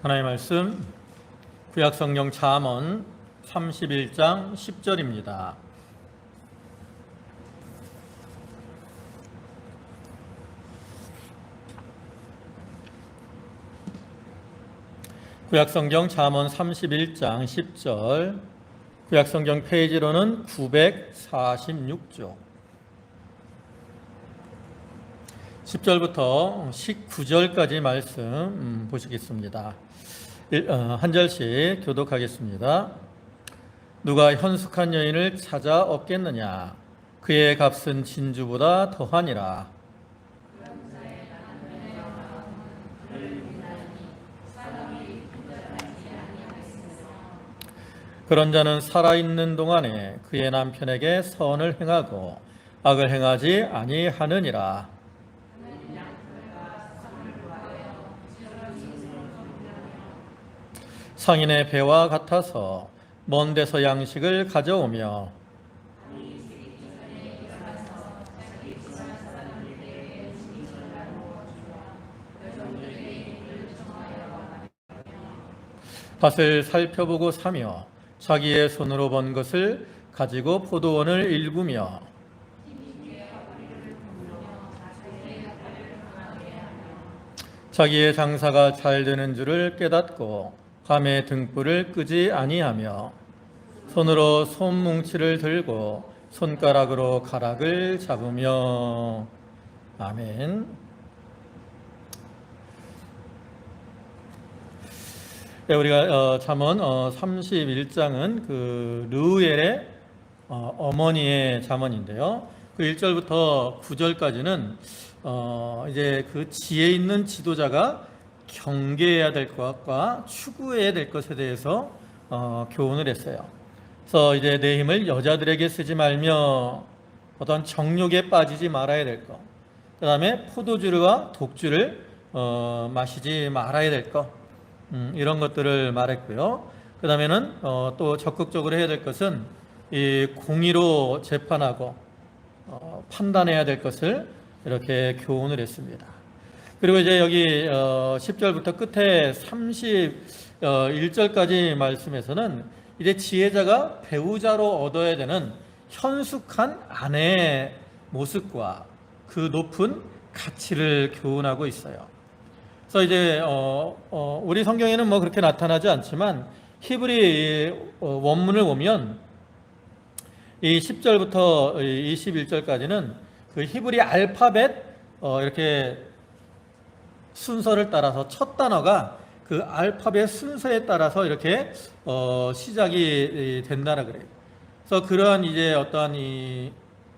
하나님의 말씀 구약성경 잠언 31장 10절입니다. 구약성경 잠언 31장 10절, 구약성경 페이지로는 946쪽, 10절부터 19절까지 말씀 보시겠습니다. 한 절씩 교독하겠습니다. 누가 현숙한 여인을 찾아 얻겠느냐? 그의 값은 진주보다 더하니라. 그런 자는 살아있는 동안에 그의 남편에게 선을 행하고 악을 행하지 아니하느니라. 상인의 배와 같아서 먼 데서 양식을 가져오며 밭을 살펴보고 사며 자기의 손으로 번 것을 가지고 포도원을 일구며 자기의 장사가 잘 되는 줄을 깨닫고 밤에 등불을 끄지 아니하며 손으로 손뭉치를 들고 손가락으로 가락을 잡으며. 아멘. 네, 우리가 잠언 31장은 그 르우엘의 어머니의 잠언인데요. 그 1절부터 9절까지는 이제 그 지혜 있는 지도자가 경계해야 될 것과 추구해야 될 것에 대해서 교훈을 했어요. 그래서 이제 내 힘을 여자들에게 쓰지 말며 어떤 정욕에 빠지지 말아야 될 것, 그 다음에 포도주와 독주를 마시지 말아야 될 것, 이런 것들을 말했고요. 그 다음에는 또 적극적으로 해야 될 것은 이 공의로 재판하고 판단해야 될 것을 이렇게 교훈을 했습니다. 그리고 이제 여기 10절부터 끝에 31절까지 말씀에서는 이제 지혜자가 배우자로 얻어야 되는 현숙한 아내의 모습과 그 높은 가치를 교훈하고 있어요. 그래서 이제 우리 성경에는 뭐 그렇게 나타나지 않지만 히브리 원문을 보면 이 10절부터 21절까지는 그 히브리 알파벳 이렇게 순서를 따라서 첫 단어가 그 알파벳 순서에 따라서 이렇게 시작이 된다라 그래요. 그래서 그러한 이제 어떠한 이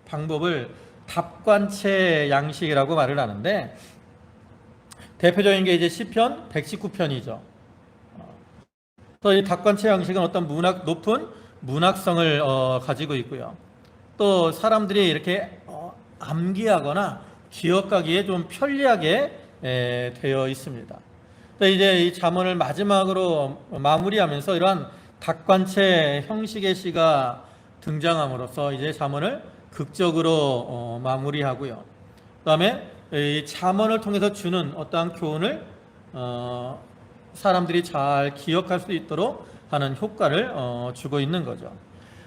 방법을 답관체 양식이라고 말을 하는데, 대표적인 게 이제 시편 119편이죠. 또 이 답관체 양식은 어떤 높은 문학성을 가지고 있고요. 또 사람들이 이렇게 암기하거나 기억하기에 좀 편리하게 되어 있습니다. 이제 이 잠언을 마지막으로 마무리하면서 이러한 답관체 형식의 시가 등장함으로써 이제 잠언을 극적으로 마무리하고요. 그다음에 이 잠언을 통해서 주는 어떠한 교훈을 사람들이 잘 기억할 수 있도록 하는 효과를 주고 있는 거죠.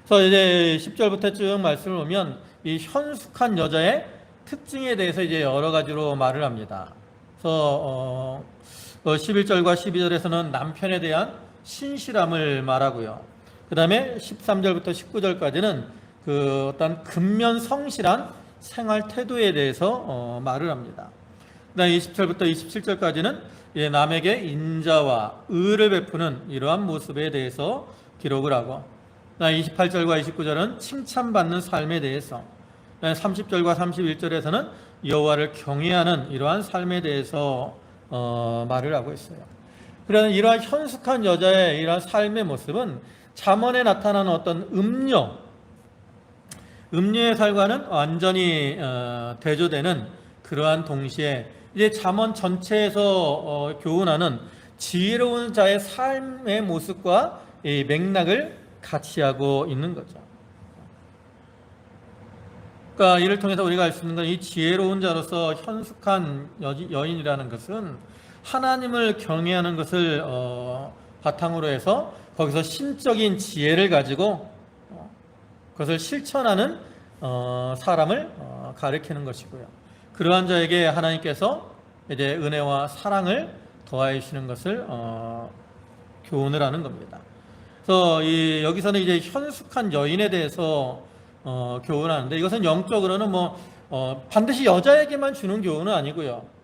그래서 이제 10절부터 쭉 말씀을 보면 이 현숙한 여자의 특징에 대해서 이제 여러 가지로 말을 합니다. 그래서 11절과 12절에서는 남편에 대한 신실함을 말하고요. 그 다음에 13절부터 19절까지는 그 어떤 근면 성실한 생활 태도에 대해서 말을 합니다. 그 다음에 20절부터 27절까지는 남에게 인자와 의를 베푸는 이러한 모습에 대해서 기록을 하고, 그 다음에 28절과 29절은 칭찬받는 삶에 대해서, 30절과 31절에서는 여호와를 경외하는 이러한 삶에 대해서 말을 하고 있어요. 그러나 이러한 현숙한 여자의 이러한 삶의 모습은 잠언에 나타나는 어떤 음녀의 삶과는 완전히 대조되는 그러한 동시에 이제 잠언 전체에서 교훈하는 지혜로운 자의 삶의 모습과 이 맥락을 같이 하고 있는 거죠. 그러니까 이를 통해서 우리가 알 수 있는 건 이 지혜로운 자로서 현숙한 여인이라는 것은 하나님을 경외하는 것을 바탕으로 해서 거기서 신적인 지혜를 가지고 그것을 실천하는 사람을 가리키는 것이고요. 그러한 자에게 하나님께서 이제 은혜와 사랑을 더하여 주시는 것을 교훈을 하는 겁니다. 그래서 여기서는 이제 현숙한 여인에 대해서 교훈하는데, 이것은 영적으로는 반드시 여자에게만 주는 교훈은 아니고요.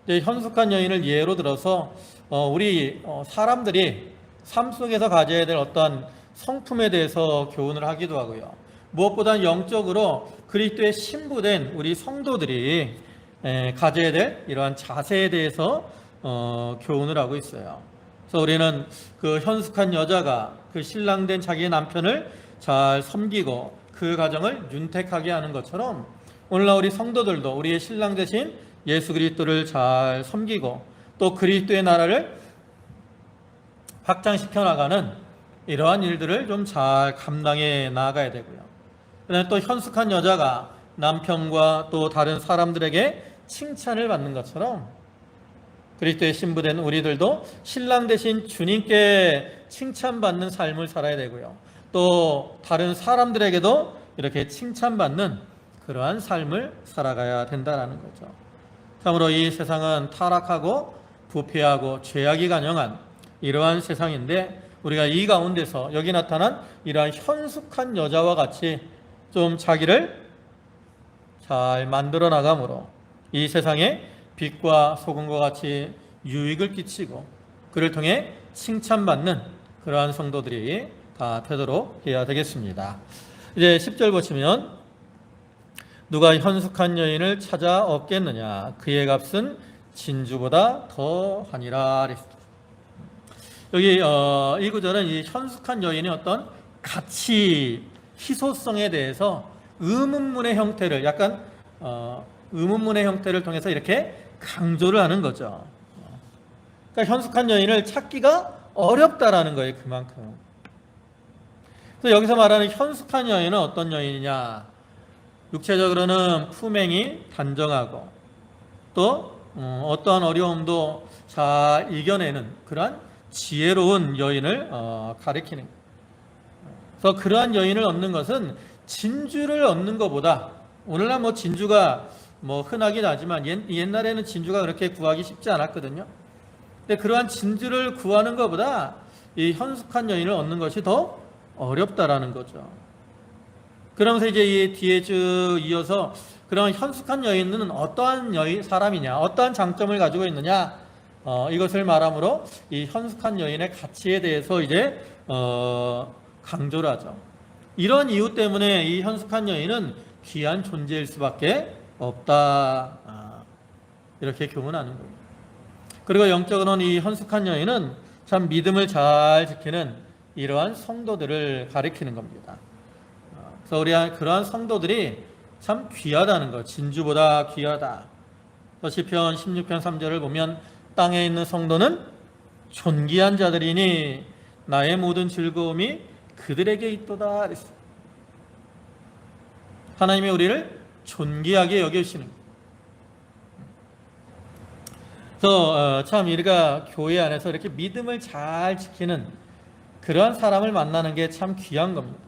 현숙한 여인을 예로 들어서 우리 사람들이 삶 속에서 가져야 될 어떠한 성품에 대해서 교훈을 하기도 하고요. 무엇보다 영적으로 그리스도의 신부된 우리 성도들이 가져야 될 이러한 자세에 대해서 교훈을 하고 있어요. 그래서 우리는 그 현숙한 여자가 그 신랑된 자기의 남편을 잘 섬기고 그 가정을 윤택하게 하는 것처럼, 오늘날 우리 성도들도 우리의 신랑 대신 예수 그리스도를 잘 섬기고 또 그리스도의 나라를 확장시켜 나가는 이러한 일들을 좀 잘 감당해 나가야 되고요. 그다음에 또 현숙한 여자가 남편과 또 다른 사람들에게 칭찬을 받는 것처럼 그리스도의 신부된 우리들도 신랑 대신 주님께 칭찬받는 삶을 살아야 되고요. 또 다른 사람들에게도 이렇게 칭찬받는 그러한 삶을 살아가야 된다는 거죠. 참으로 이 세상은 타락하고 부패하고 죄악이 간영한 이러한 세상인데, 우리가 이 가운데서 여기 나타난 이러한 현숙한 여자와 같이 좀 자기를 잘 만들어 나감으로 이 세상에 빛과 소금과 같이 유익을 끼치고 그를 통해 칭찬받는 그러한 성도들이 다 되도록 해야 되겠습니다. 이제 10절 보시면, 누가 현숙한 여인을 찾아 얻겠느냐, 그의 값은 진주보다 더하니라. 여기 이 구절은 이 현숙한 여인의 어떤 가치, 희소성에 대해서 의문문의 형태를 약간 의문문의 형태를 통해서 이렇게 강조를 하는 거죠. 그러니까 현숙한 여인을 찾기가 어렵다라는 거예요, 그만큼. 그래서 여기서 말하는 현숙한 여인은 어떤 여인이냐? 육체적으로는 품행이 단정하고 또 어떠한 어려움도 잘 이겨내는 그러한 지혜로운 여인을 가리키는 거예요. 그래서 그러한 여인을 얻는 것은 진주를 얻는 것보다, 오늘날 진주가 흔하긴 하지만 옛날에는 진주가 그렇게 구하기 쉽지 않았거든요. 근데 그러한 진주를 구하는 것보다 이 현숙한 여인을 얻는 것이 더 어렵다라는 거죠. 그러면서 이제 이 뒤에 쭉 이어서 그런 현숙한 여인은 어떠한 사람이냐, 어떠한 장점을 가지고 있느냐, 이것을 말함으로 이 현숙한 여인의 가치에 대해서 이제 강조를 하죠. 이런 이유 때문에 이 현숙한 여인은 귀한 존재일 수밖에 없다, 이렇게 교훈하는 거예요. 그리고 영적으로는 이 현숙한 여인은 참 믿음을 잘 지키는 이러한 성도들을 가리키는 겁니다. 그래서 우리 그러한 성도들이 참 귀하다는 것, 진주보다 귀하다. 시편 16편 3절을 보면, 땅에 있는 성도는 존귀한 자들이니 나의 모든 즐거움이 그들에게 있도다 그랬어요. 하나님이 우리를 존귀하게 여겨주시는 거예요. 그래서 참 우리가 교회 안에서 이렇게 믿음을 잘 지키는 그러한 사람을 만나는 게 참 귀한 겁니다.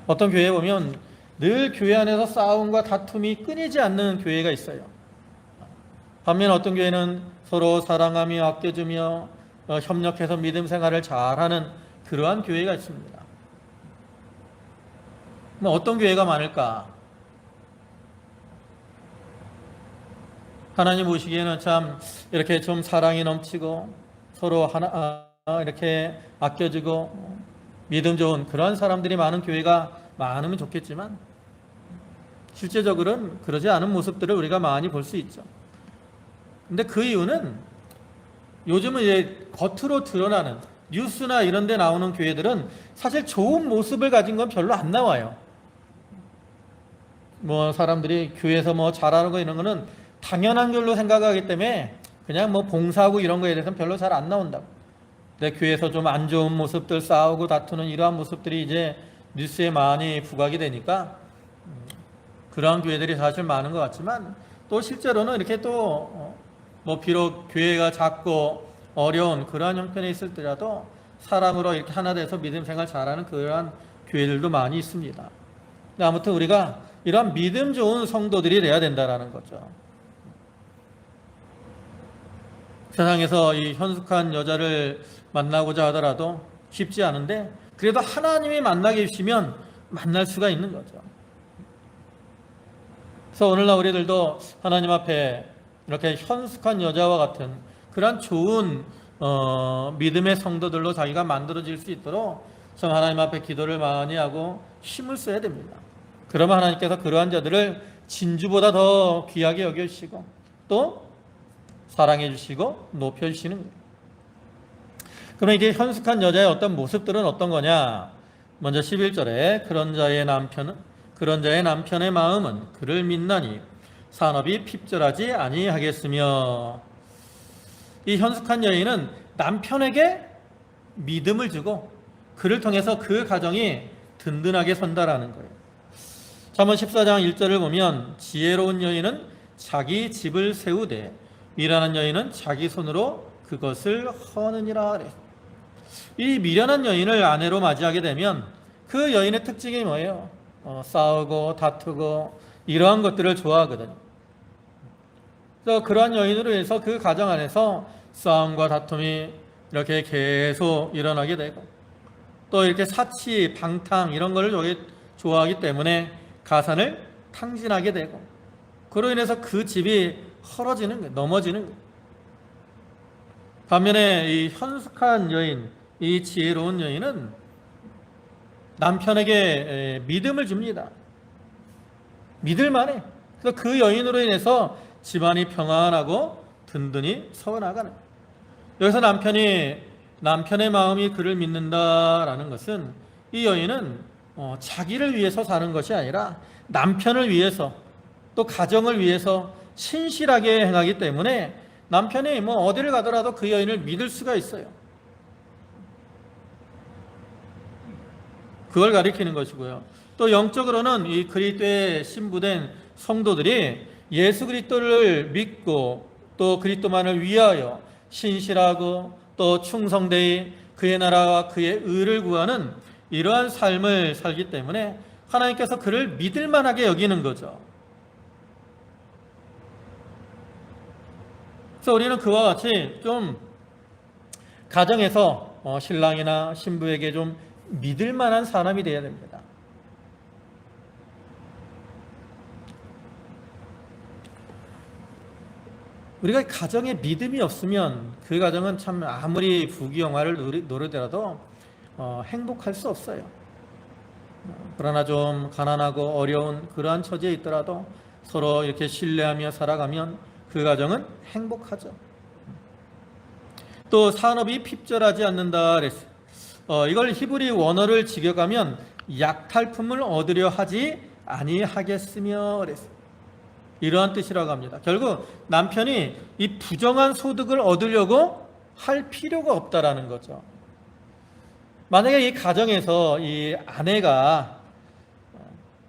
어떤 교회에 보면 늘 교회 안에서 싸움과 다툼이 끊이지 않는 교회가 있어요. 반면 어떤 교회는 서로 사랑하며 아껴주며 협력해서 믿음 생활을 잘하는 그러한 교회가 있습니다. 어떤 교회가 많을까? 하나님 보시기에는 참 이렇게 좀 사랑이 넘치고 서로 이렇게 아껴주고 믿음 좋은 그런 사람들이 많은 교회가 많으면 좋겠지만, 실제적으로는 그러지 않은 모습들을 우리가 많이 볼 수 있죠. 근데 그 이유는 요즘은 이제 겉으로 드러나는 뉴스나 이런 데 나오는 교회들은 사실 좋은 모습을 가진 건 별로 안 나와요. 사람들이 교회에서 잘하는 거 이런 거는 당연한 걸로 생각하기 때문에 그냥 봉사하고 이런 거에 대해서는 별로 잘 안 나온다고. 근데 교회에서 좀 안 좋은 모습들, 싸우고 다투는 이러한 모습들이 이제 뉴스에 많이 부각이 되니까 그러한 교회들이 사실 많은 것 같지만, 또 실제로는 이렇게 또 뭐 비록 교회가 작고 어려운 그러한 형편에 있을 때라도 사랑으로 이렇게 하나 돼서 믿음 생활 잘하는 그러한 교회들도 많이 있습니다. 근데 아무튼 우리가 이런 믿음 좋은 성도들이 돼야 된다라는 거죠. 세상에서 이 현숙한 여자를 만나고자 하더라도 쉽지 않은데 그래도 하나님이 만나게 해주시면 만날 수가 있는 거죠. 그래서 오늘날 우리들도 하나님 앞에 이렇게 현숙한 여자와 같은 그런 좋은 믿음의 성도들로 자기가 만들어질 수 있도록 참 하나님 앞에 기도를 많이 하고 힘을 써야 됩니다. 그러면 하나님께서 그러한 자들을 진주보다 더 귀하게 여겨주시고 또 사랑해 주시고 높여 주시는 거예요. 그러면 이제 현숙한 여자의 어떤 모습들은 어떤 거냐? 먼저 11절에 그런 자의 남편의 마음은 그를 믿나니 산업이 핍절하지 아니하겠으며, 이 현숙한 여인은 남편에게 믿음을 주고 그를 통해서 그 가정이 든든하게 선다라는 거예요. 잠언 14장 1절을 보면 지혜로운 여인은 자기 집을 세우되 미련한 여인은 자기 손으로 그것을 허느니라 그래. 이 미련한 여인을 아내로 맞이하게 되면 그 여인의 특징이 뭐예요? 싸우고 다투고 이러한 것들을 좋아하거든요. 그래서 그러한 여인으로 해서 그 가정 안에서 싸움과 다툼이 이렇게 계속 일어나게 되고 또 이렇게 사치, 방탕 이런 거를 좋아하기 때문에 가산을 탕진하게 되고 그로 인해서 그 집이 헐어지는 거예요. 넘어지는 거예요. 반면에 이 현숙한 여인, 이 지혜로운 여인은 남편에게 믿음을 줍니다. 믿을만해. 그래서 그 여인으로 인해서 집안이 평안하고 든든히 서나가는. 여기서 남편의 마음이 그를 믿는다라는 것은 이 여인은 자기를 위해서 사는 것이 아니라 남편을 위해서 또 가정을 위해서 신실하게 행하기 때문에 남편이 뭐 어디를 가더라도 그 여인을 믿을 수가 있어요. 그걸 가리키는 것이고요. 또 영적으로는 이 그리스도에 신부된 성도들이 예수 그리스도를 믿고 또 그리스도만을 위하여 신실하고 또 충성되이 그의 나라와 그의 의를 구하는 이러한 삶을 살기 때문에 하나님께서 그를 믿을 만하게 여기는 거죠. 그래서 우리는 그와 같이 좀 가정에서 신랑이나 신부에게 좀 믿을 만한 사람이 되어야 됩니다. 우리가 가정에 믿음이 없으면 그 가정은 참 아무리 부귀영화를 노리더라도 행복할 수 없어요. 그러나 좀 가난하고 어려운 그러한 처지에 있더라도 서로 이렇게 신뢰하며 살아가면 그 가정은 행복하죠. 또 산업이 핍절하지 않는다 그랬어요. 이걸 히브리 원어를 직역하면 약탈품을 얻으려 하지 아니하겠으며 그랬어요. 이러한 뜻이라고 합니다. 결국 남편이 이 부정한 소득을 얻으려고 할 필요가 없다라는 거죠. 만약에 이 가정에서 이 아내가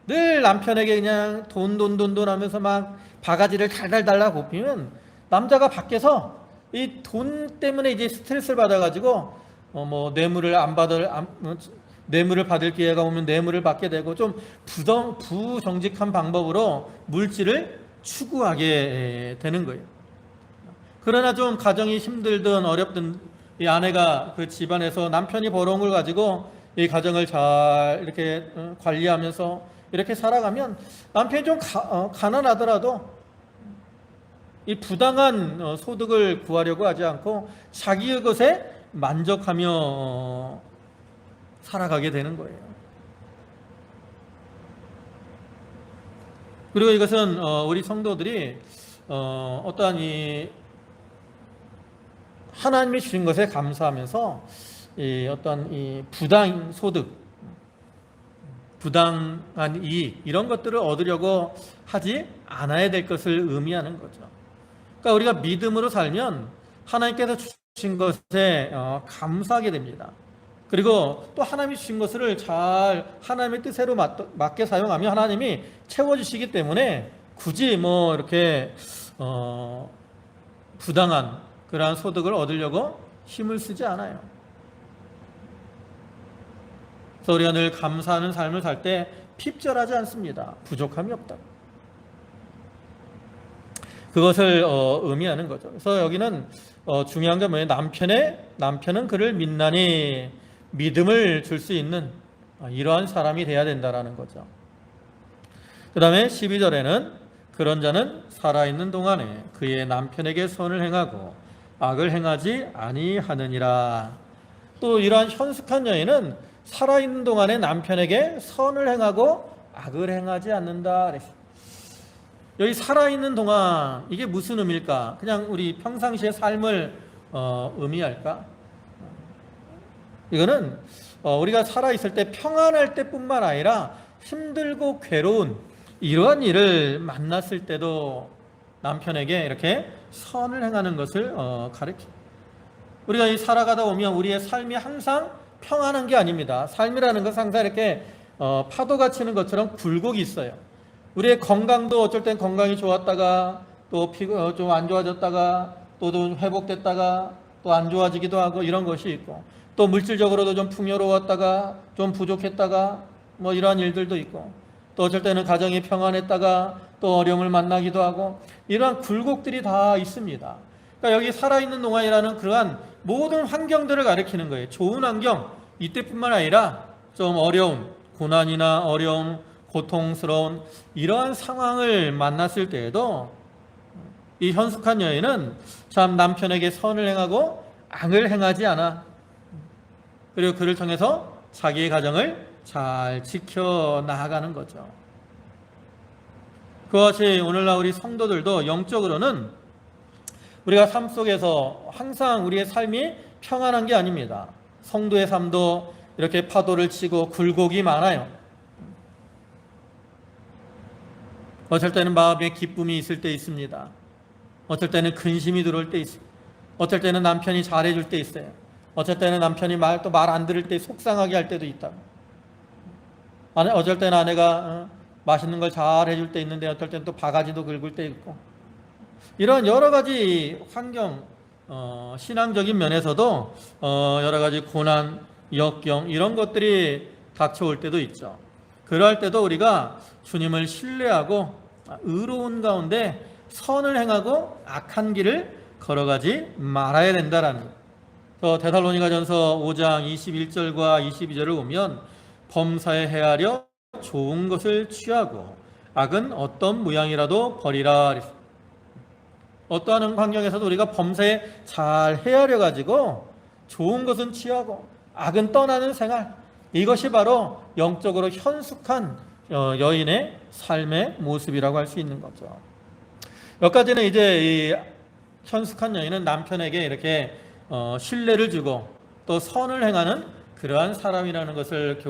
늘 남편에게 그냥 돈 하면서 막 바가지를 달달 달라 굽히면 남자가 밖에서 이 돈 때문에 이제 스트레스를 받아가지고 뭐 뇌물을 받을 기회가 오면 뇌물을 받게 되고 좀 부정직한 방법으로 물질을 추구하게 되는 거예요. 그러나 좀 가정이 힘들든 어렵든 이 아내가 그 집안에서 남편이 벌어온 걸 가지고 이 가정을 잘 이렇게 관리하면서 이렇게 살아가면 남편이 좀 가난하더라도 이 부당한 소득을 구하려고 하지 않고 자기의 것에 만족하며 살아가게 되는 거예요. 그리고 이것은 우리 성도들이 어떠한 이 하나님이 주신 것에 감사하면서 이 어떤 이 부당 소득, 부당한 이익 이런 것들을 얻으려고 하지 않아야 될 것을 의미하는 거죠. 그러니까 우리가 믿음으로 살면 하나님께서 주신 것에 감사하게 됩니다. 그리고 또 하나님이 주신 것을 잘 하나님의 뜻대로 맞게 사용하면 하나님이 채워주시기 때문에 굳이 뭐 이렇게 부당한 그러한 소득을 얻으려고 힘을 쓰지 않아요. 그래서 우리가 늘 감사하는 삶을 살 때 핍절하지 않습니다. 부족함이 없다. 그것을 의미하는 거죠. 그래서 여기는 중요한 게 뭐예요? 남편은 그를 믿나니 믿음을 줄 수 있는 이러한 사람이 돼야 된다라는 거죠. 그 다음에 12절에는 그런 자는 살아있는 동안에 그의 남편에게 선을 행하고 악을 행하지 아니하느니라. 또 이러한 현숙한 여인은 살아있는 동안에 남편에게 선을 행하고 악을 행하지 않는다. 여기 살아있는 동안 이게 무슨 의미일까? 그냥 우리 평상시의 삶을 의미할까? 이거는 우리가 살아있을 때 평안할 때뿐만 아니라 힘들고 괴로운 이러한 일을 만났을 때도 남편에게 이렇게 선을 행하는 것을 가르쳐. 우리가 이 살아가다 보면 우리의 삶이 항상 평안한 게 아닙니다. 삶이라는 것은 항상 이렇게 파도가 치는 것처럼 굴곡이 있어요. 우리의 건강도 어쩔 땐 건강이 좋았다가 또 좀 안 좋아졌다가 또 회복됐다가 또 안 좋아지기도 하고 이런 것이 있고, 또 물질적으로도 좀 풍요로웠다가 좀 부족했다가 뭐 이러한 일들도 있고, 또 어쩔 때는 가정이 평안했다가 또 어려움을 만나기도 하고, 이러한 굴곡들이 다 있습니다. 그러니까 여기 살아있는 동안이라는 그러한 모든 환경들을 가리키는 거예요. 좋은 환경, 이때뿐만 아니라 좀 어려움, 고난이나 어려움, 고통스러운 이러한 상황을 만났을 때에도 이 현숙한 여인은 참 남편에게 선을 행하고 악을 행하지 않아. 그리고 그를 통해서 자기의 가정을 잘 지켜나가는 거죠. 그와 같이 오늘날 우리 성도들도 영적으로는 우리가 삶 속에서 항상 우리의 삶이 평안한 게 아닙니다. 성도의 삶도 이렇게 파도를 치고 굴곡이 많아요. 어쩔 때는 마음에 기쁨이 있을 때 있습니다. 어쩔 때는 근심이 들어올 때 있어요. 어쩔 때는 남편이 잘해줄 때 있어요. 어쩔 때는 남편이 말 안 들을 때 속상하게 할 때도 있다. 어쩔 때는 아내가 맛있는 걸 잘해줄 때 있는데 어쩔 때는 또 바가지도 긁을 때 있고, 이런 여러 가지 환경, 신앙적인 면에서도 여러 가지 고난, 역경 이런 것들이 닥쳐올 때도 있죠. 그럴 때도 우리가 주님을 신뢰하고 의로운 가운데 선을 행하고 악한 길을 걸어가지 말아야 된다라는 거예요. 데살로니가전서 5장 21절과 22절을 보면 범사에 헤아려 좋은 것을 취하고 악은 어떤 모양이라도 버리라. 어떠한 환경에서도 우리가 범사에 잘 헤아려 가지고 좋은 것은 취하고 악은 떠나는 생활, 이것이 바로 영적으로 현숙한 여인의 삶의 모습이라고 할 수 있는 거죠. 여기까지는 이제 이 현숙한 여인은 남편에게 이렇게 신뢰를 주고 또 선을 행하는 그러한 사람이라는 것을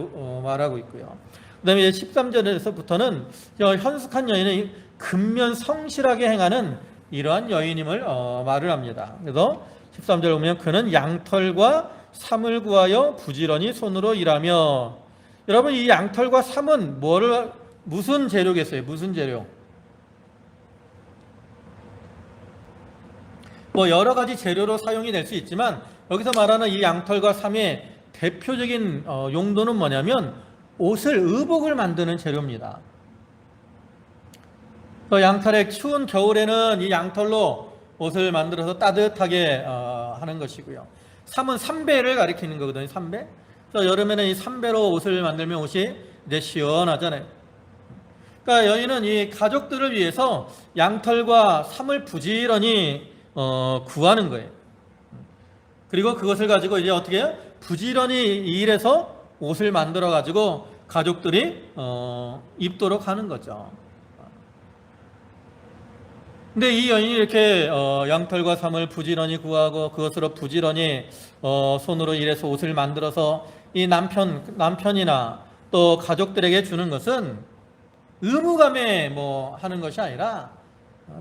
말하고 있고요. 그 다음에 13절에서부터는 현숙한 여인은 근면 성실하게 행하는 이러한 여인임을 말을 합니다. 그래서 13절 보면 그는 양털과 삼을 구하여 부지런히 손으로 일하며, 여러분 이 양털과 삼은 무슨 재료겠어요? 무슨 재료? 뭐 여러 가지 재료로 사용이 될 수 있지만 여기서 말하는 이 양털과 삼의 대표적인 용도는 뭐냐면 의복을 만드는 재료입니다. 양털의 추운 겨울에는 이 양털로 옷을 만들어서 따뜻하게 하는 것이고요. 삼은 삼배를 가리키는 거거든요. 삼배. 그래서 여름에는 이 삼배로 옷을 만들면 옷이 이제 시원하잖아요. 그러니까 여인은 이 가족들을 위해서 양털과 삼을 부지런히 구하는 거예요. 그리고 그것을 가지고 이제 어떻게 해요? 부지런히 일해서 옷을 만들어 가지고 가족들이 입도록 하는 거죠. 근데 이 여인이 이렇게 양털과 삼을 부지런히 구하고 그것으로 부지런히 손으로 일해서 옷을 만들어서 이 남편이나 또 가족들에게 주는 것은 의무감에 하는 것이 아니라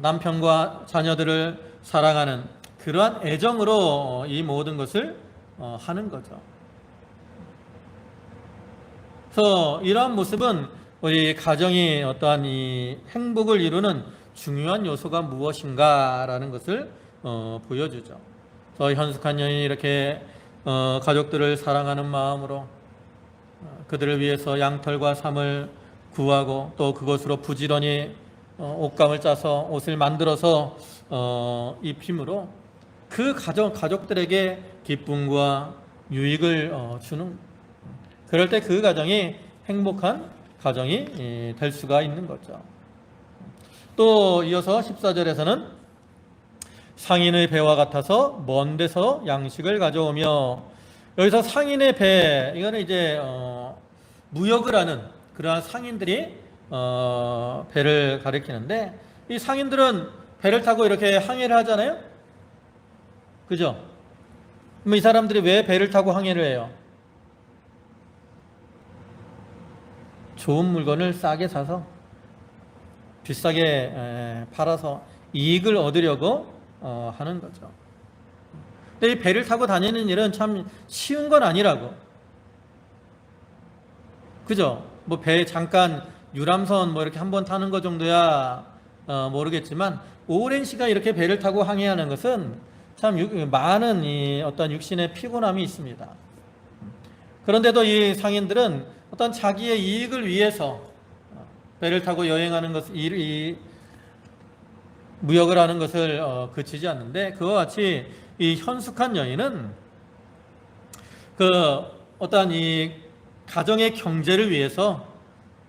남편과 자녀들을 사랑하는 그러한 애정으로 이 모든 것을 하는 거죠. 그래서 이러한 모습은 우리 가정이 어떠한 이 행복을 이루는 중요한 요소가 무엇인가라는 것을 보여주죠. 그래서 현숙한 여인이 이렇게 가족들을 사랑하는 마음으로 그들을 위해서 양털과 삼을 구하고 또 그것으로 부지런히 옷감을 짜서 옷을 만들어서 입힘으로 그 가족들에게 기쁨과 유익을 주는, 그럴 때 그 가정이 행복한 가정이 될 수가 있는 거죠. 또 이어서 14절에서는 상인의 배와 같아서 먼 데서 양식을 가져오며, 여기서 상인의 배, 이거는 이제 무역을 하는 그러한 상인들이 배를 가리키는데, 이 상인들은 배를 타고 이렇게 항해를 하잖아요. 그죠? 그럼 이 사람들이 왜 배를 타고 항해를 해요? 좋은 물건을 싸게 사서 비싸게 팔아서 이익을 얻으려고 하는 거죠. 근데 이 배를 타고 다니는 일은 참 쉬운 건 아니라고. 그죠? 뭐 배 잠깐 유람선 뭐 이렇게 한번 타는 거 정도야 모르겠지만, 오랜 시간 이렇게 배를 타고 항해하는 것은 참 많은 이 어떤 육신의 피곤함이 있습니다. 그런데도 이 상인들은 어떤 자기의 이익을 위해서 배를 타고 여행하는 것, 이 무역을 하는 것을 그치지 않는데, 그와 같이 이 현숙한 여인은 그 어떤 이 가정의 경제를 위해서,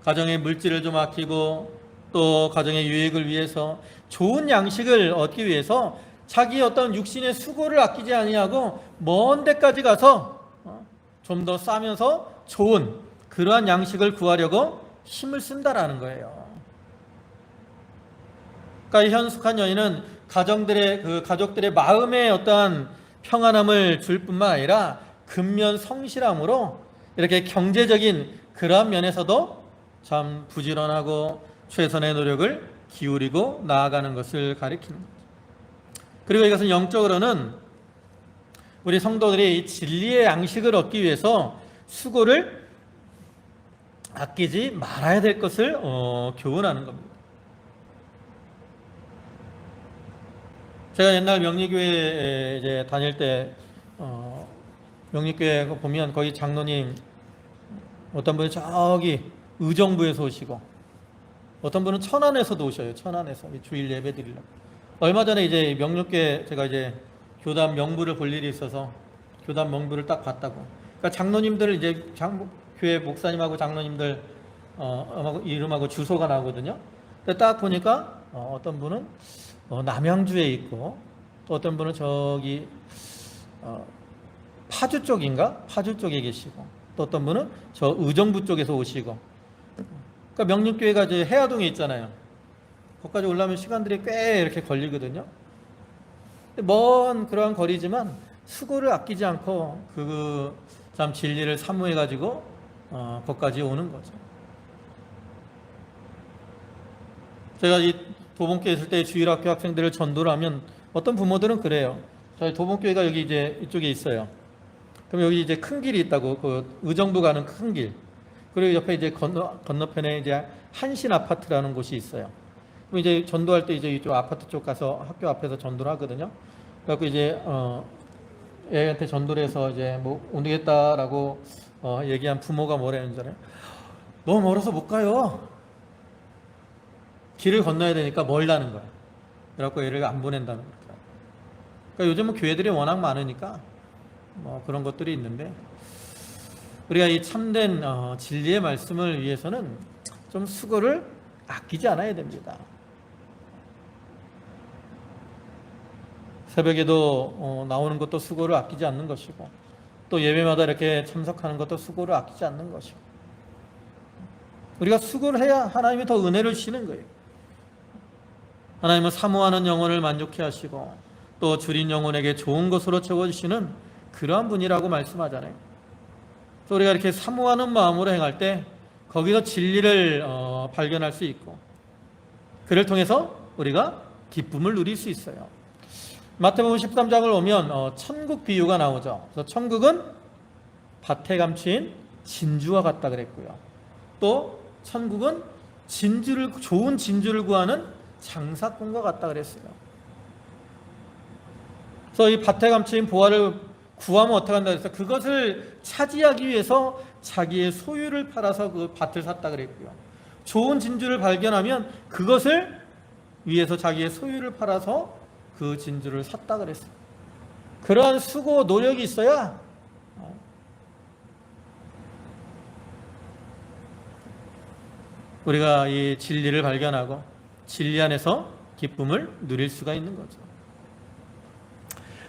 가정의 물질을 좀 아끼고 또 가정의 유익을 위해서, 좋은 양식을 얻기 위해서 자기 어떤 육신의 수고를 아끼지 아니하고 먼 데까지 가서 좀 더 싸면서 좋은 그러한 양식을 구하려고 힘을 쓴다라는 거예요. 그러니까 이 현숙한 여인은 가족들의 마음에 어떠한 평안함을 줄 뿐만 아니라 근면 성실함으로 이렇게 경제적인 그러한 면에서도 참 부지런하고 최선의 노력을 기울이고 나아가는 것을 가리키는 거죠. 그리고 이것은 영적으로는 우리 성도들이 이 진리의 양식을 얻기 위해서 수고를 아끼지 말아야 될 것을 교훈하는 겁니다. 제가 옛날 명리교회 이제 다닐 때 명리교회 보면 거기 장로님 어떤 분이 저기 의정부에서 오시고 어떤 분은 천안에서도 오셔요. 천안에서 주일 예배 드리려고. 얼마 전에 이제 명리교회 제가 이제 교단 명부를 볼 일이 있어서 교단 명부를 딱 봤다고. 그러니까 장로님들 이제 교회 목사님하고 장로님들 이름하고 주소가 나오거든요. 근데 딱 보니까 어떤 분은 남양주에 있고, 또 어떤 분은 저기 파주 쪽인가? 파주 쪽에 계시고, 또 어떤 분은 저 의정부 쪽에서 오시고. 그러니까 명륜교회가 이제 해화동에 있잖아요. 거기까지 올라오면 시간들이 꽤 이렇게 걸리거든요. 먼 그러한 거리지만 수고를 아끼지 않고 참 진리를 사모해 가지고 거기까지 오는 거죠. 제가 이 도봉교회 있을 때 주일학교 학생들을 전도를 하면 어떤 부모들은 그래요. 저희 도봉교회가 여기 이제 이쪽에 있어요. 그럼 여기 이제 큰 길이 있다고, 그 의정부 가는 큰 길. 그리고 옆에 이제 건너편에 이제 한신 아파트라는 곳이 있어요. 그럼 이제 전도할 때 이제 이쪽 아파트 쪽 가서 학교 앞에서 전도를 하거든요. 그래갖고 이제 애한테 전도를 해서 이제 뭐 오겠다라고 얘기한 부모가 뭐라 했는지 알아요? 너무 멀어서 못 가요. 길을 건너야 되니까 멀다는 거야. 그래갖고 애를 안 보낸다는 거야. 그러니까 요즘은 교회들이 워낙 많으니까 뭐 그런 것들이 있는데, 우리가 이 참된 진리의 말씀을 위해서는 좀 수고를 아끼지 않아야 됩니다. 새벽에도 나오는 것도 수고를 아끼지 않는 것이고, 또 예배마다 이렇게 참석하는 것도 수고를 아끼지 않는 것이고, 우리가 수고를 해야 하나님이 더 은혜를 주시는 거예요. 하나님은 사모하는 영혼을 만족해 하시고 또 줄인 영혼에게 좋은 것으로 채워주시는 그러한 분이라고 말씀하잖아요. 또 우리가 이렇게 사모하는 마음으로 행할 때 거기서 진리를 발견할 수 있고, 그를 통해서 우리가 기쁨을 누릴 수 있어요. 마태복음 13장을 오면 천국 비유가 나오죠. 그래서 천국은 밭에 감추인 진주와 같다 그랬고요. 또 천국은 좋은 진주를 구하는 장사꾼과 같다 그랬어요. 그래서 이 밭에 감추인 보화를 구하면 어떻게 한다 그랬어요? 그것을 차지하기 위해서 자기의 소유를 팔아서 그 밭을 샀다 그랬고요. 좋은 진주를 발견하면 그것을 위해서 자기의 소유를 팔아서 그 진주를 샀다 그랬어요. 그러한 수고 노력이 있어야 우리가 이 진리를 발견하고 진리 안에서 기쁨을 누릴 수가 있는 거죠.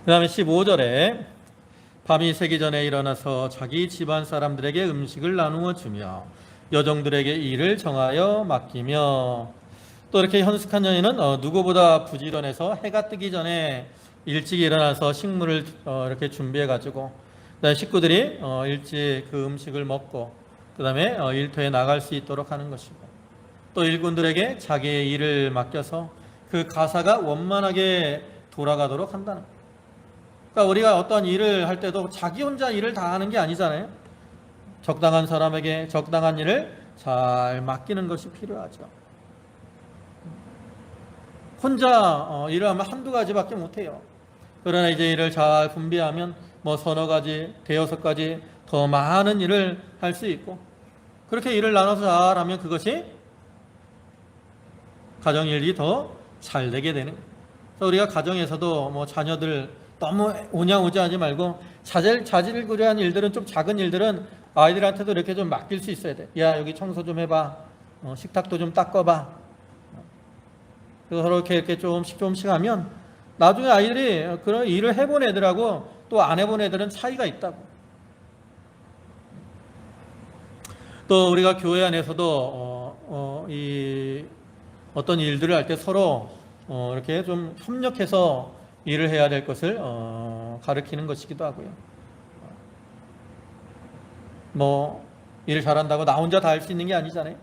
그 다음에 15절에 밤이 새기 전에 일어나서 자기 집안 사람들에게 음식을 나누어 주며 여종들에게 일을 정하여 맡기며, 또 이렇게 현숙한 여인은 누구보다 부지런해서 해가 뜨기 전에 일찍 일어나서 식물을 이렇게 준비해 가지고 식구들이 일찍 그 음식을 먹고 그 다음에 일터에 나갈 수 있도록 하는 것이고, 또 일꾼들에게 자기의 일을 맡겨서 그 가사가 원만하게 돌아가도록 한다는 거예요. 그러니까 우리가 어떤 일을 할 때도 자기 혼자 일을 다 하는 게 아니잖아요. 적당한 사람에게 적당한 일을 잘 맡기는 것이 필요하죠. 혼자 일을 하면 한두 가지밖에 못해요. 그러나 이제 일을 잘 분배하면 뭐 서너 가지, 대여섯 가지 더 많은 일을 할 수 있고, 그렇게 일을 나눠서 잘하면 그것이 가정 일이 더 잘 되게 되는 거예요. 그래서 우리가 가정에서도 뭐 자녀들 너무 오냐오냐하지 말고 자질구레한 일들은, 좀 작은 일들은 아이들한테도 이렇게 좀 맡길 수 있어야 돼. 야, 여기 청소 좀 해봐. 식탁도 좀 닦아봐. 그래서 서로 이렇게 조금씩 하면 나중에 아이들이 그런 일을 해본 애들하고 또 안 해본 애들은 차이가 있다고. 또 우리가 교회 안에서도 어떤 일들을 할 때 서로 이렇게 좀 협력해서 일을 해야 될 것을 가르치는 것이기도 하고요. 뭐 일을 잘한다고 나 혼자 다 할 수 있는 게 아니잖아요.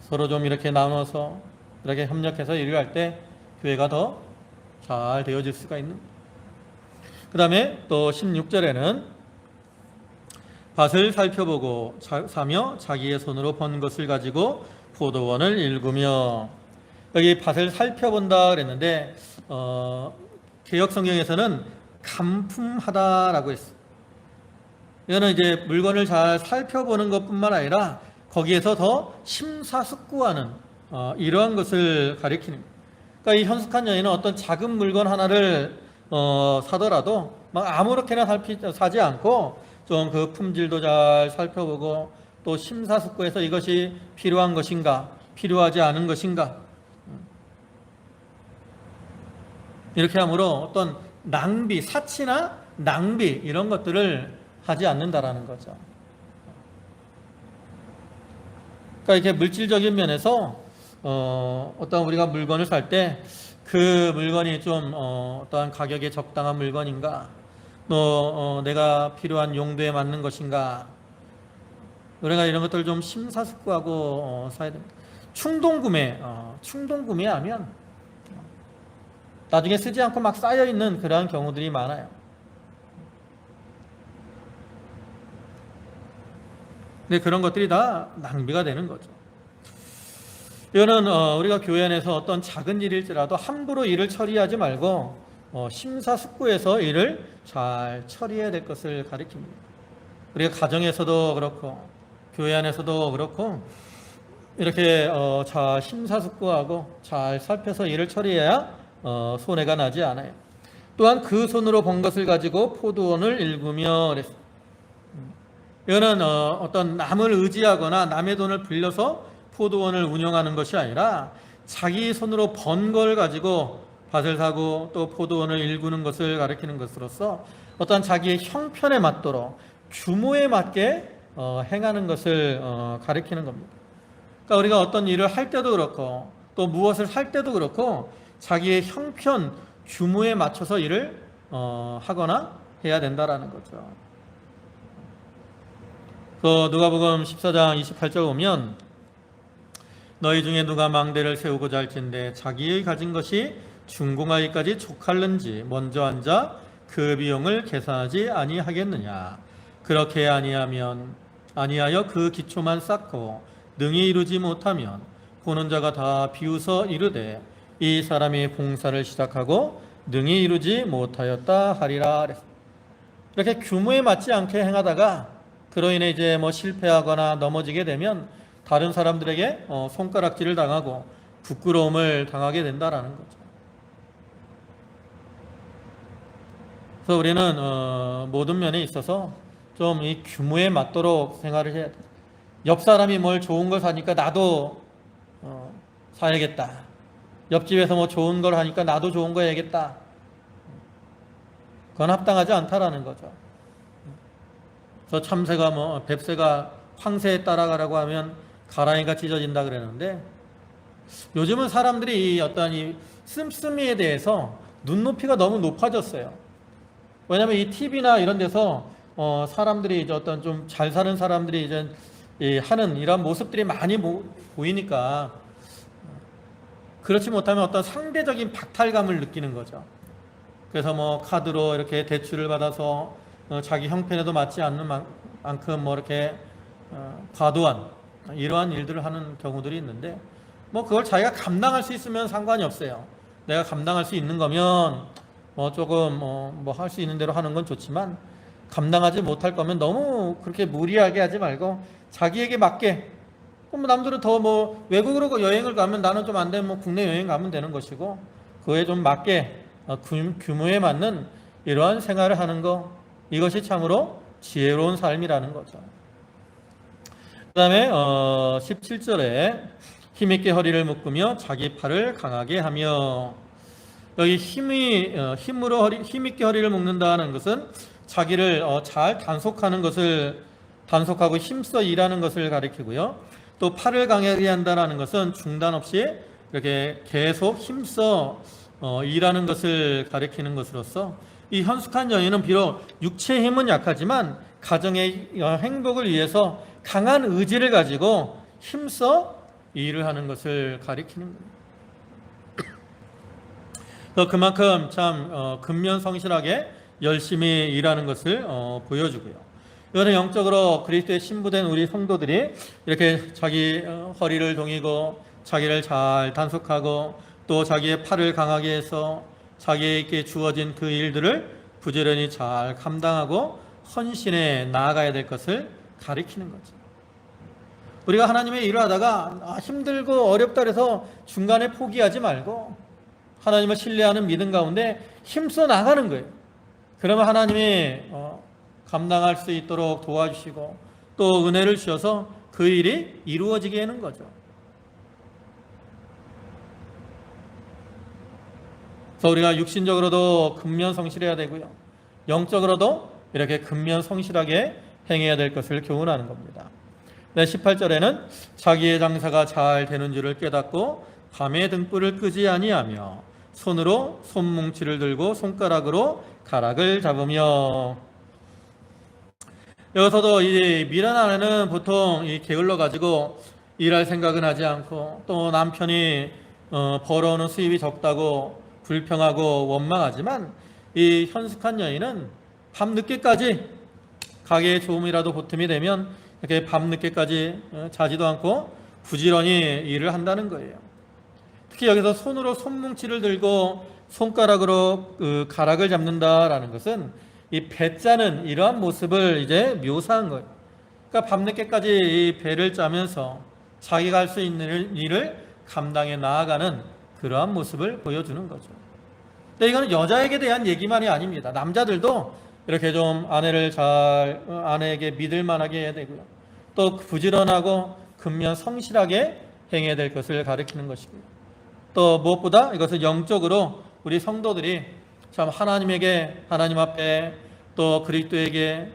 서로 좀 이렇게 나눠서 이렇게 협력해서 일을 할 때 교회가 더 잘 되어질 수가 있는. 그 다음에 또 16절에는 밭을 살펴보고 사며 자기의 손으로 번 것을 가지고 포도원을 일구며. 여기 밭을 살펴본다 그랬는데 개역 성경에서는 감품하다라고 했어요. 이거는 이제 물건을 잘 살펴보는 것뿐만 아니라 거기에서 더 심사숙고하는 이러한 것을 가리키는 거예요. 그러니까 이 현숙한 여인은 어떤 작은 물건 하나를 사더라도 막 아무렇게나 사지 않고 좀 그 품질도 잘 살펴보고 또 심사숙고해서 이것이 필요한 것인가 필요하지 않은 것인가, 이렇게 함으로 어떤 사치나 낭비 이런 것들을 하지 않는다라는 거죠. 그러니까 이렇게 물질적인 면에서 어떤 우리가 물건을 살 때 그 물건이 좀 어떠한 가격에 적당한 물건인가, 또 내가 필요한 용도에 맞는 것인가, 우리가 이런 것들을 좀 심사숙고하고 사야 됩니다. 충동 구매하면 나중에 쓰지 않고 막 쌓여 있는 그러한 경우들이 많아요. 근데 그런 것들이 다 낭비가 되는 거죠. 이거는 우리가 교회 안에서 어떤 작은 일일지라도 함부로 일을 처리하지 말고 심사숙고해서 일을 잘 처리해야 될 것을 가리킵니다. 우리가 가정에서도 그렇고 교회 안에서도 그렇고 이렇게 잘 심사숙고하고 잘 살펴서 일을 처리해야 손해가 나지 않아요. 또한 그 손으로 번 것을 가지고 포도원을 일구며 그랬어요. 이거는 어떤 남을 의지하거나 남의 돈을 빌려서 포도원을 운영하는 것이 아니라 자기 손으로 번 걸 가지고 밭을 사고 또 포도원을 일구는 것을 가리키는 것으로서 어떤 자기의 형편에 맞도록 규모에 맞게 행하는 것을 가리키는 겁니다. 그러니까 우리가 어떤 일을 할 때도 그렇고 또 무엇을 할 때도 그렇고 자기의 형편 규모에 맞춰서 일을 하거나 해야 된다라는 거죠. 그 누가복음 14장 28절 보면 너희 중에 누가 망대를 세우고자 할진대 자기의 가진 것이 준공하기까지 족할는지 먼저 앉아 그 비용을 계산하지 아니하겠느냐. 그렇게 아니하여 그 기초만 쌓고 능히 이루지 못하면 보는 자가 다 비웃어 이르되 이 사람이 봉사를 시작하고 능히 이루지 못하였다 하리라. 이렇게 규모에 맞지 않게 행하다가 그로 인해 이제 뭐 실패하거나 넘어지게 되면 다른 사람들에게 손가락질을 당하고 부끄러움을 당하게 된다라는 거죠. 그래서 우리는 모든 면에 있어서 좀 이 규모에 맞도록 생활을 해야 돼. 옆 사람이 뭘 좋은 걸 사니까 나도 사야겠다. 옆집에서 뭐 좋은 걸 하니까 나도 좋은 거 해야겠다. 그건 합당하지 않다라는 거죠. 저 참새가 뭐 뱁새가 황새에 따라가라고 하면 가랑이가 찢어진다 그러는데, 요즘은 사람들이 이 어떤 이 씀씀이에 대해서 눈높이가 너무 높아졌어요. 왜냐하면 이 TV나 이런 데서 사람들이 이제 어떤 좀 잘 사는 사람들이 이제 하는 이런 모습들이 많이 보이니까, 그렇지 못하면 어떤 상대적인 박탈감을 느끼는 거죠. 그래서 뭐 카드로 이렇게 대출을 받아서 자기 형편에도 맞지 않는 만큼 뭐 이렇게 과도한 이러한 일들을 하는 경우들이 있는데, 뭐 그걸 자기가 감당할 수 있으면 상관이 없어요. 내가 감당할 수 있는 거면 뭐 조금 뭐 할 수 있는 대로 하는 건 좋지만, 감당하지 못할 거면 너무 그렇게 무리하게 하지 말고 자기에게 맞게, 그럼 남들은 더 뭐 외국으로 여행을 가면 나는 좀 안 되면 뭐 국내 여행 가면 되는 것이고, 그에 좀 맞게 규모에 맞는 이러한 생활을 하는 거, 이것이 참으로 지혜로운 삶이라는 거죠. 그 다음에 17절에 힘있게 허리를 묶으며 자기 팔을 강하게 하며, 여기 힘있게 허리를 묶는다는 것은 자기를 잘 단속하는 것을, 단속하고 힘써 일하는 것을 가리키고요. 또 팔을 강하게 한다는 것은 중단 없이 이렇게 계속 힘써 일하는 것을 가리키는 것으로서, 이 현숙한 여인은 비록 육체의 힘은 약하지만 가정의 행복을 위해서 강한 의지를 가지고 힘써 일을 하는 것을 가리키는 겁니다. 그만큼 참 근면성실하게 열심히 일하는 것을 보여주고요. 이거는 영적으로 그리스도의 신부된 우리 성도들이 이렇게 자기 허리를 동이고 자기를 잘 단속하고 또 자기의 팔을 강하게 해서 자기에게 주어진 그 일들을 부지런히 잘 감당하고 헌신해 나아가야 될 것을 가리키는 거죠. 우리가 하나님의 일을 하다가 힘들고 어렵다 해서 중간에 포기하지 말고 하나님을 신뢰하는 믿음 가운데 힘써 나가는 거예요. 그러면 하나님이 감당할 수 있도록 도와주시고 또 은혜를 주셔서 그 일이 이루어지게 하는 거죠. 그래서 우리가 육신적으로도 근면성실해야 되고요, 영적으로도 이렇게 근면성실하게 행해야 될 것을 교훈하는 겁니다. 18절에는 자기의 장사가 잘 되는 줄을 깨닫고 밤에 등불을 끄지 아니하며 손으로 손뭉치를 들고 손가락으로 가락을 잡으며, 여기서도 이 미란 아내는 보통 이 게을러 가지고 일할 생각은 하지 않고 또 남편이 벌어오는 수입이 적다고 불평하고 원망하지만, 이 현숙한 여인은 밤늦게까지 가게에 조금이라도 보탬이 되면 이렇게 밤늦게까지 자지도 않고 부지런히 일을 한다는 거예요. 특히 여기서 손으로 손뭉치를 들고 손가락으로 그 가락을 잡는다라는 것은 이 배 짜는 이러한 모습을 이제 묘사한 거예요. 그러니까 밤늦게까지 이 배를 짜면서 자기가 할 수 있는 일을 감당해 나아가는 그러한 모습을 보여주는 거죠. 근데 이거는 여자에게 대한 얘기만이 아닙니다. 남자들도 이렇게 좀 아내에게 믿을 만하게 해야 되고요, 또 부지런하고 근면 성실하게 행해야 될 것을 가리키는 것이고요, 또 무엇보다 이것은 영적으로 우리 성도들이 참 하나님 앞에 또 그리스도에게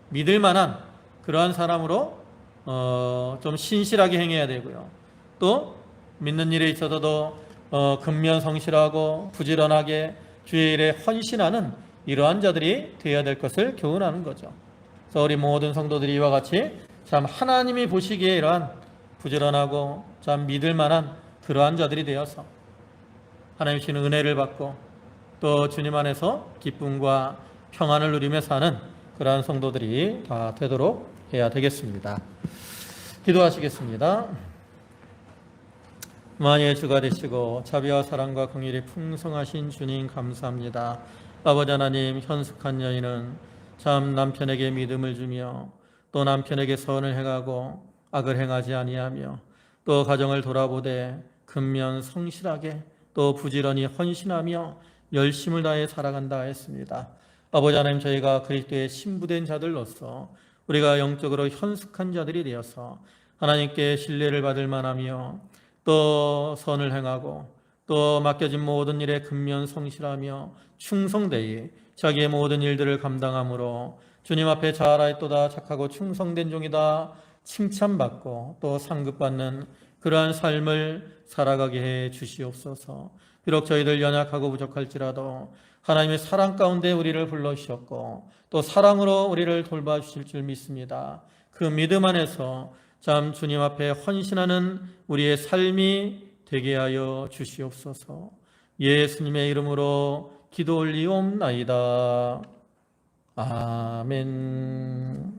믿을 만한 그러한 사람으로 좀 신실하게 행해야 되고요, 또 믿는 일에 있어서도 근면 성실하고 부지런하게 주의 일에 헌신하는 이러한 자들이 되어야 될 것을 교훈하는 거죠. 그래서 우리 모든 성도들이 이와 같이 참 하나님이 보시기에 이러한 부지런하고 참 믿을 만한 그러한 자들이 되어서 하나님 주시는 은혜를 받고 또 주님 안에서 기쁨과 평안을 누리며 사는 그러한 성도들이 다 되도록 해야 되겠습니다. 기도하시겠습니다. 만유의 주가 되시고 자비와 사랑과 긍휼이 풍성하신 주님 감사합니다. 아버지 하나님, 현숙한 여인은 참 남편에게 믿음을 주며 또 남편에게 선을 행하고 악을 행하지 아니하며 또 가정을 돌아보되 근면 성실하게 또 부지런히 헌신하며 열심을 다해 살아간다 했습니다. 아버지 하나님, 저희가 그리스도의 신부된 자들로서 우리가 영적으로 현숙한 자들이 되어서 하나님께 신뢰를 받을 만하며 또 선을 행하고 또 맡겨진 모든 일에 근면 성실하며 충성되이 자기의 모든 일들을 감당함으로 주님 앞에 잘하였도다, 착하고 충성된 종이다 칭찬받고 또 상급받는 그러한 삶을 살아가게 해 주시옵소서. 비록 저희들 연약하고 부족할지라도 하나님의 사랑 가운데 우리를 불러주셨고 또 사랑으로 우리를 돌봐주실 줄 믿습니다. 그 믿음 안에서 참 주님 앞에 헌신하는 우리의 삶이 되게 하여 주시옵소서. 예수님의 이름으로 기도 올리옵나이다. 아멘.